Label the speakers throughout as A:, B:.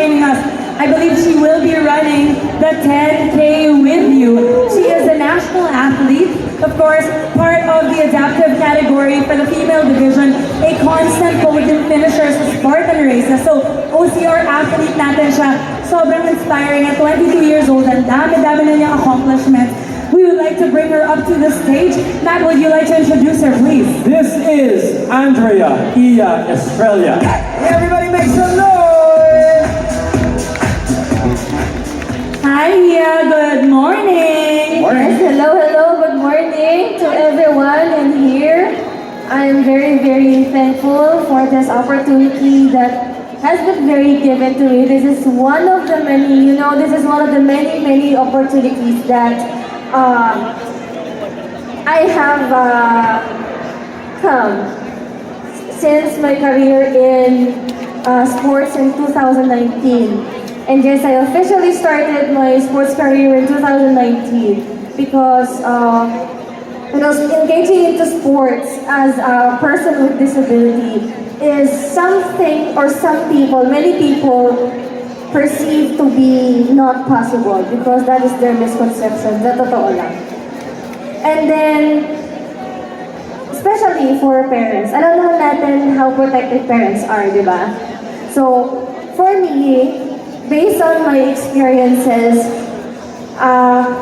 A: joining us. I believe she will be running the 10K with you. She is a national athlete, of course, part of the adaptive category for the female division, a constant podium finisher sa Spartan races. So, OCR athlete natin siya. Sobrang inspiring at 22 years old. Ang dami-dami na niyang accomplishments. We would like to bring her up to the stage. Matt, would you like to introduce her, please?
B: This is Andrea Ia Estrella.
C: Everybody make some noise!
A: Hi, Ia. Good morning.
D: Yes, hello, good morning to everyone in here. I am very, very thankful for this opportunity that has been very given to me. This is one of the many, this is one of the many opportunities that I have come since my career in sports in 2019. And yes, I officially started my sports career in 2019 because engaging into sports as a person with disability is something, or many people perceive to be not possible because that is their misconception, na totoo lang. And then, especially for parents, alam naman natin how protective parents are, di ba? So, for me, based on my experiences,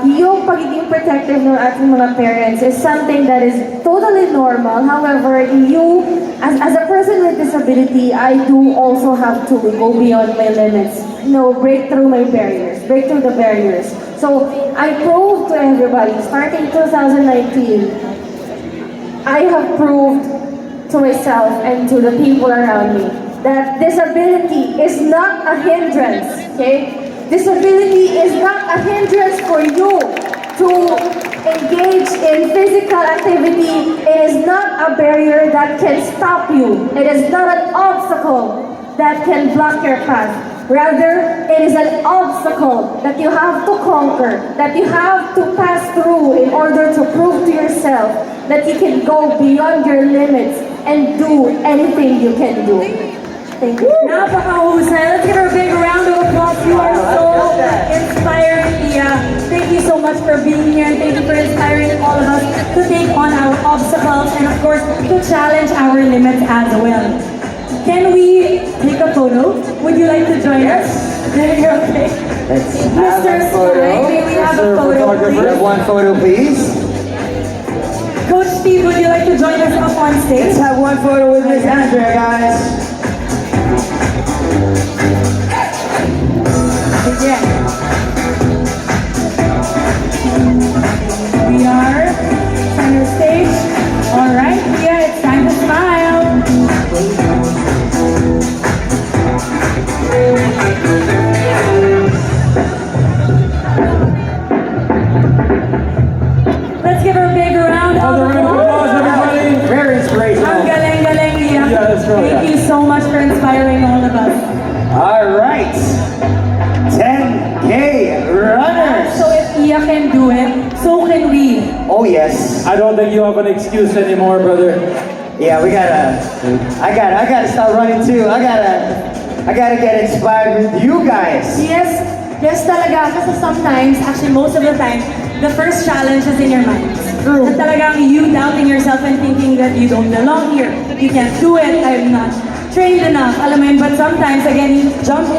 D: yung pagiging protective ng ating mga parents is something that is totally normal. However, as a person with disability, I do also have to go beyond my limits. Break through my barriers, break through the barriers. So, I proved to everybody, starting 2019, I have proved to myself and to the people around me that disability is not a hindrance, okay? Disability is not a hindrance for you to engage in physical activity. It is not a barrier that can stop you. It is not an obstacle that can block your path. Rather, it is an obstacle that you have to conquer, that you have to pass through in order to prove to yourself that you can go beyond your limits and do anything you can do. Thank you.
A: Napakahusay. Let's give her a big round of applause. You are so inspiring, Ia. Thank you so much for being here. Thank you for inspiring all of us to take on our obstacles and, of course, to challenge our limits as well. Can we take a photo? Would you like to join us? You're okay.
C: Let's have
A: Mr.
C: a photo.
A: Slide, may we have a
B: Mr.
A: photo,
B: Photographer.
A: please?
C: One photo, please.
A: Coach Steve, would you like to join us up on stage?
C: Let's have one photo with Miss Andrea, guys.
A: Again. We are center stage. All right, Ia, it's time to smile. Let's give her a big round of
B: Another round of applause,
A: applause.
B: everybody.
C: Very inspirational.
A: Ang galing-galing, Ia.
B: Yes, right.
A: Thank you so much for inspiring all of us.
C: All right. 10K runners.
A: So if Ia can do it, so can we.
C: Oh, yes.
B: I don't think you have an excuse anymore, brother.
C: Yeah, I gotta start running too. I gotta get inspired with you guys.
A: Yes talaga. Kasi sometimes, actually most of the time, the first challenge is in your mind.
C: True.
A: At talagang you doubting yourself and thinking that you don't belong here. You can't do it. I'm not trained enough. Alam mo yun, but sometimes, again, you jump in